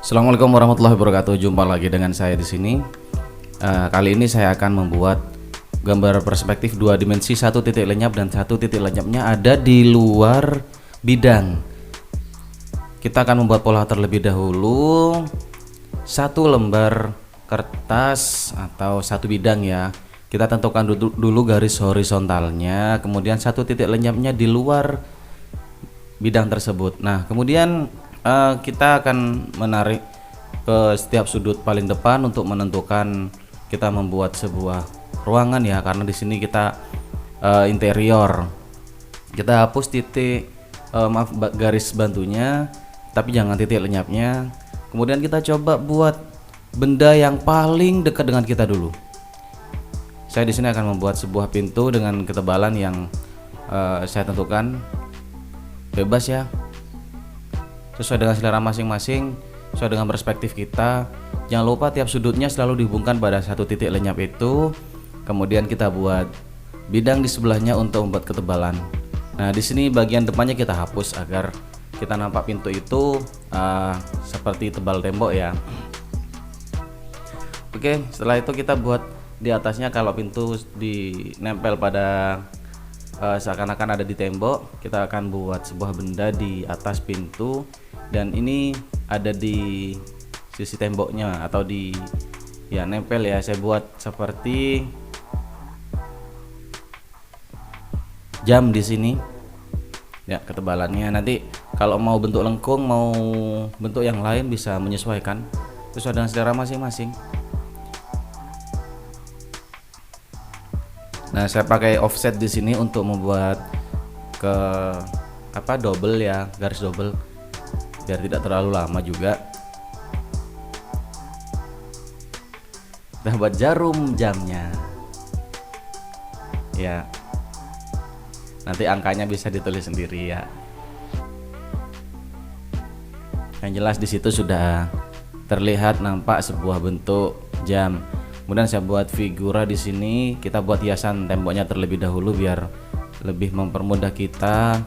Assalamualaikum warahmatullahi wabarakatuh. Jumpa lagi dengan saya di sini. Kali ini saya akan membuat gambar perspektif dua dimensi, satu titik lenyap dan satu titik lenyapnya ada di luar bidang. Kita akan membuat pola terlebih dahulu. Satu lembar kertas atau satu bidang ya. Kita tentukan dulu garis horizontalnya, kemudian satu titik lenyapnya di luar bidang tersebut. Nah, kemudian kita akan menarik ke setiap sudut paling depan untuk menentukan kita membuat sebuah ruangan ya, karena di sini kita interior. Kita hapus titik garis bantunya, tapi jangan titik lenyapnya. Kemudian kita coba buat benda yang paling dekat dengan kita dulu. Saya di sini akan membuat sebuah pintu dengan ketebalan yang saya tentukan, bebas ya, sesuai dengan selera masing-masing, sesuai dengan perspektif kita. Jangan lupa tiap sudutnya selalu dihubungkan pada satu titik lenyap itu. Kemudian kita buat bidang di sebelahnya untuk membuat ketebalan. Nah, di sini bagian depannya kita hapus agar kita nampak pintu itu seperti tebal tembok ya. Oke, setelah itu kita buat di atasnya, kalau pintu dinempel pada seakan-akan ada di tembok, kita akan buat sebuah benda di atas pintu, dan ini ada di sisi temboknya atau di nempel ya. Saya buat seperti jam di sini ya, ketebalannya. Nanti kalau mau bentuk lengkung, mau bentuk yang lain bisa menyesuaikan sesuai dengan selera masing-masing. Nah, saya pakai offset di sini untuk membuat double ya, garis double biar tidak terlalu lama juga. Kita buat jarum jamnya ya, nanti angkanya bisa ditulis sendiri ya. Yang jelas di situ sudah terlihat nampak sebuah bentuk jam. Kemudian saya buat figura di sini. Kita buat hiasan temboknya terlebih dahulu biar lebih mempermudah kita.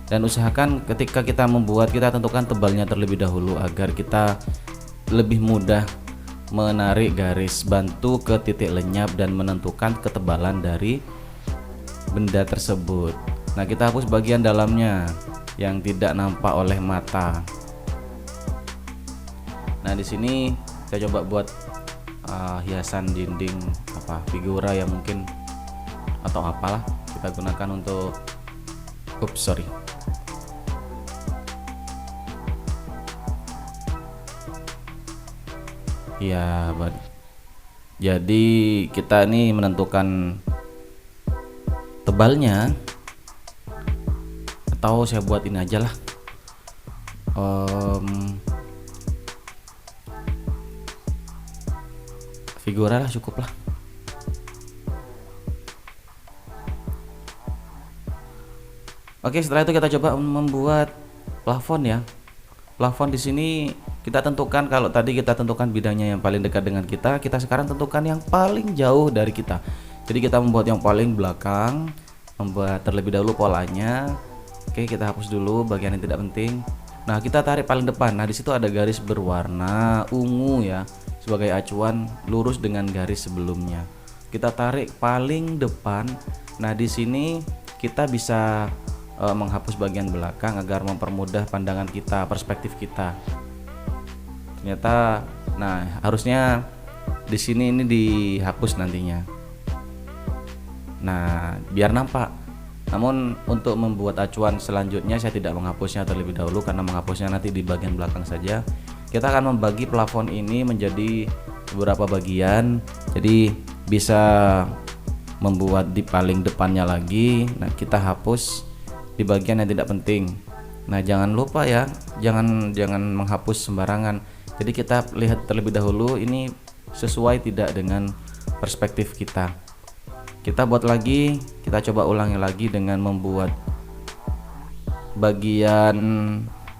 Dan usahakan ketika kita membuat, kita tentukan tebalnya terlebih dahulu agar kita lebih mudah menarik garis bantu ke titik lenyap dan menentukan ketebalan dari benda tersebut. Nah, kita hapus bagian dalamnya yang tidak nampak oleh mata. Nah, di sini saya coba buat hiasan dinding figura yang mungkin atau apalah kita gunakan untuk ya. Jadi kita ini menentukan tebalnya, atau saya buat ini aja lah, figura lah, cukup lah. Oke, setelah itu kita coba membuat plafon ya. Plafon di sini kita tentukan, kalau tadi kita tentukan bidangnya yang paling dekat dengan kita, kita sekarang tentukan yang paling jauh dari kita. Jadi kita membuat yang paling belakang, membuat terlebih dahulu polanya. Oke, kita hapus dulu bagian yang tidak penting. Nah, kita tarik paling depan. Nah, di situ ada garis berwarna ungu ya, sebagai acuan lurus dengan garis sebelumnya. Kita tarik paling depan. Nah, di sini kita bisa menghapus bagian belakang agar mempermudah pandangan kita, perspektif kita. Ternyata, nah harusnya di sini ini dihapus nantinya. Nah, biar nampak. Namun untuk membuat acuan selanjutnya saya tidak menghapusnya terlebih dahulu, karena menghapusnya nanti di bagian belakang saja. Kita akan membagi plafon ini menjadi beberapa bagian, jadi bisa membuat di paling depannya lagi. Nah, kita hapus di bagian yang tidak penting. Nah, jangan lupa ya, jangan menghapus sembarangan. Jadi kita lihat terlebih dahulu ini sesuai tidak dengan perspektif kita. Kita buat lagi, kita coba ulangi lagi dengan membuat bagian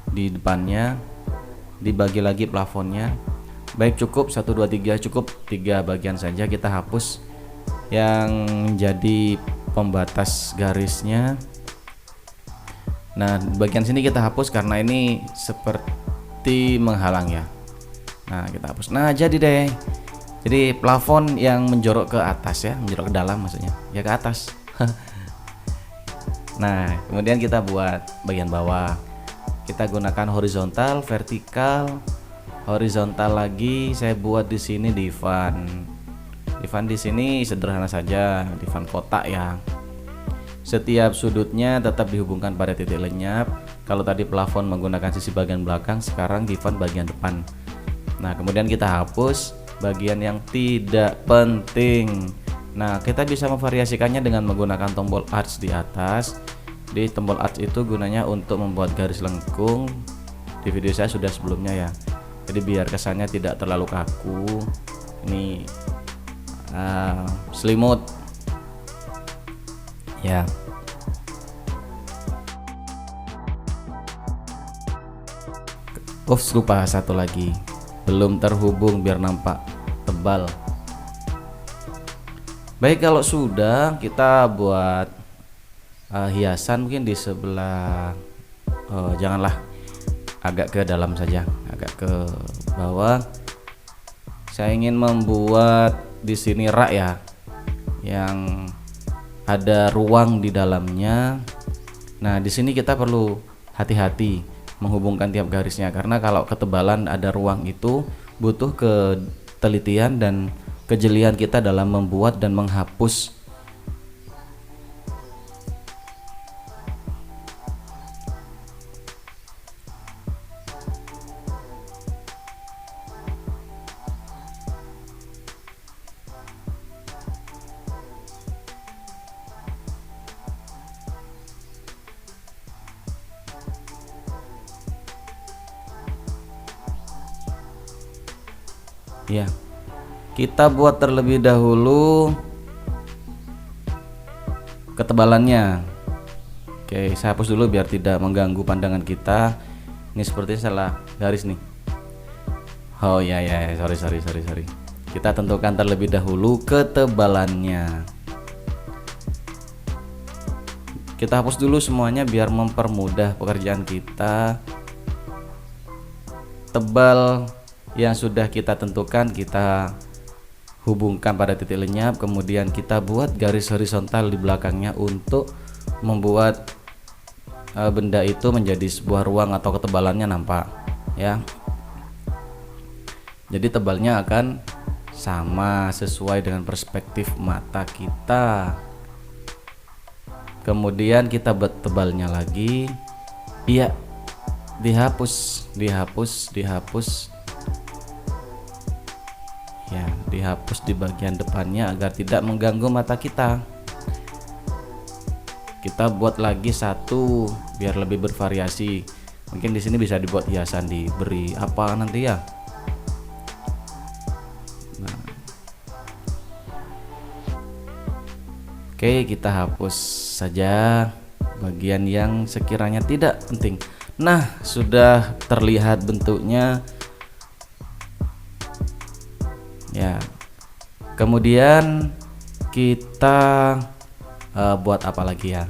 di depannya, dibagi lagi plafonnya. Baik, cukup 1 2 3, cukup 3 bagian saja. Kita hapus yang menjadi pembatas garisnya. Nah, bagian sini kita hapus karena ini seperti menghalang ya. Nah kita hapus. Nah jadi deh, jadi plafon yang menjorok ke atas ya, menjorok ke dalam maksudnya ya, ke atas. Nah kemudian kita buat bagian bawah, kita gunakan horizontal, vertikal, horizontal lagi. Saya buat di sini divan. Divan di sini sederhana saja, divan kotak ya. Setiap sudutnya tetap dihubungkan pada titik lenyap. Kalau tadi plafon menggunakan sisi bagian belakang, sekarang divan bagian depan. Nah kemudian kita hapus bagian yang tidak penting. Nah kita bisa memvariasikannya dengan menggunakan tombol arch di atas. Di tombol arch itu gunanya untuk membuat garis lengkung. Di video saya sudah sebelumnya ya, jadi biar kesannya tidak terlalu kaku. Ini selimut ya. Lupa satu lagi, belum terhubung biar nampak tebal. Baik, kalau sudah, kita buat hiasan mungkin di sebelah, janganlah, agak ke dalam saja, agak ke bawah. Saya ingin membuat di sini rak ya, yang ada ruang di dalamnya. Nah di sini kita perlu hati-hati menghubungkan tiap garisnya, karena kalau ketebalan ada ruang itu butuh ketelitian dan kejelian kita dalam membuat dan menghapus. Ya, kita buat terlebih dahulu ketebalannya. Oke, saya hapus dulu biar tidak mengganggu pandangan kita. Ini seperti salah garis nih. Oh ya, sorry. Kita tentukan terlebih dahulu ketebalannya. Kita hapus dulu semuanya biar mempermudah pekerjaan kita. Tebal yang sudah kita tentukan kita hubungkan pada titik lenyap, kemudian kita buat garis horizontal di belakangnya untuk membuat benda itu menjadi sebuah ruang atau ketebalannya nampak ya. Jadi tebalnya akan sama sesuai dengan perspektif mata kita. Kemudian kita buat tebalnya lagi, iya, dihapus ya, dihapus di bagian depannya agar tidak mengganggu mata kita. Kita buat lagi satu biar lebih bervariasi. Mungkin di sini bisa dibuat hiasan, diberi apa nanti ya. Nah. Oke, kita hapus saja bagian yang sekiranya tidak penting. Nah, sudah terlihat bentuknya. Ya, kemudian kita buat apa lagi ya?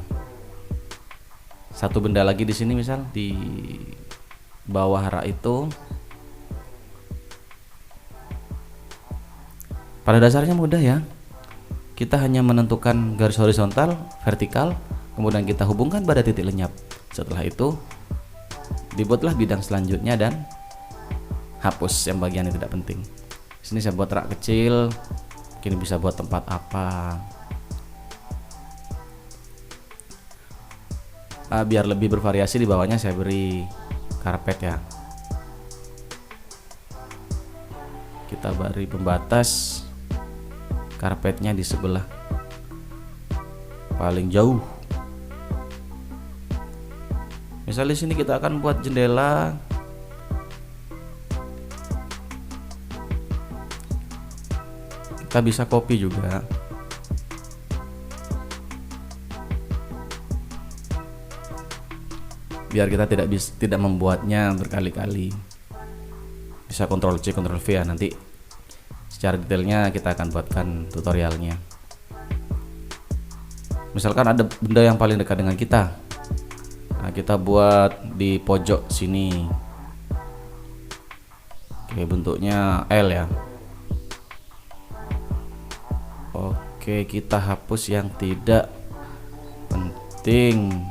Satu benda lagi di sini, misal di bawah rak itu. Pada dasarnya mudah ya. Kita hanya menentukan garis horizontal, vertikal, kemudian kita hubungkan pada titik lenyap. Setelah itu dibuatlah bidang selanjutnya dan hapus yang bagian yang tidak penting. Sini saya buat rak kecil, mungkin bisa buat tempat apa. Biar lebih bervariasi, di bawahnya saya beri karpet ya. Kita beri pembatas karpetnya di sebelah paling jauh. Misalnya di sini kita akan buat jendela. Kita bisa copy juga. Biar kita tidak membuatnya berkali-kali. Bisa Ctrl C, Ctrl V ya, nanti secara detailnya kita akan buatkan tutorialnya. Misalkan ada benda yang paling dekat dengan kita. Nah, kita buat di pojok sini. Oke, bentuknya L ya. Oke, kita hapus yang tidak penting.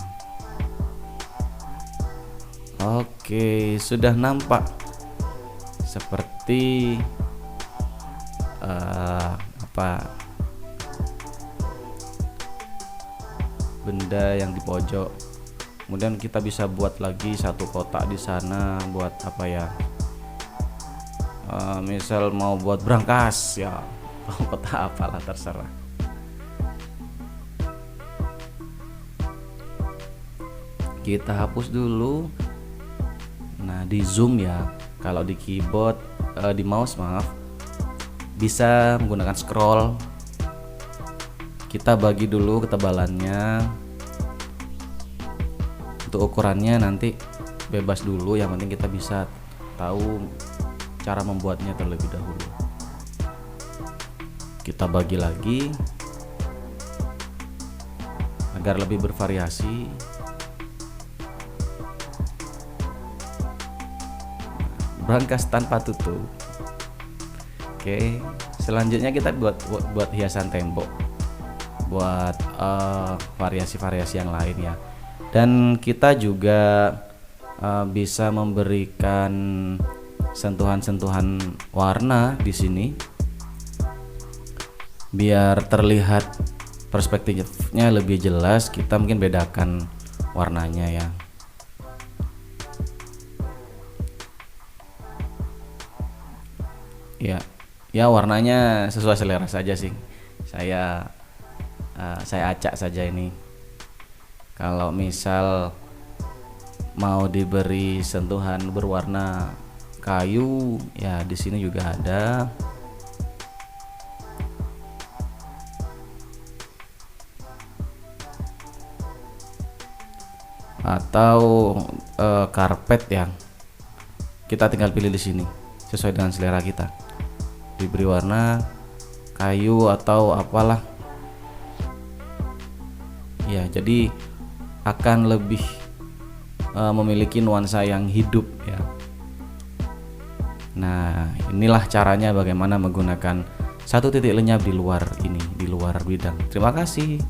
Oke, sudah nampak seperti benda yang di pojok. Kemudian kita bisa buat lagi satu kotak di sana buat apa ya? Misal mau buat brankas ya, kotak apalah terserah. Kita hapus dulu. Nah, di zoom ya. Kalau di keyboard, di mouse maaf, bisa menggunakan scroll. Kita bagi dulu ketebalannya. Untuk ukurannya nanti bebas dulu, yang penting kita bisa tahu cara membuatnya terlebih dahulu. Kita bagi lagi agar lebih bervariasi. Brankas tanpa tutup. Oke, selanjutnya kita buat hiasan tembok, buat variasi-variasi yang lain ya. Dan kita juga bisa memberikan sentuhan-sentuhan warna di sini biar terlihat perspektifnya lebih jelas. Kita mungkin bedakan warnanya ya. Ya warnanya sesuai selera saja sih. Saya acak saja ini. Kalau misal mau diberi sentuhan berwarna kayu, ya di sini juga ada. Atau karpet ya. Kita tinggal pilih di sini sesuai dengan selera kita. Diberi warna kayu atau apalah. Ya, jadi akan lebih memiliki nuansa yang hidup ya. Nah, inilah caranya bagaimana menggunakan satu titik lenyap di luar bidang. Terima kasih.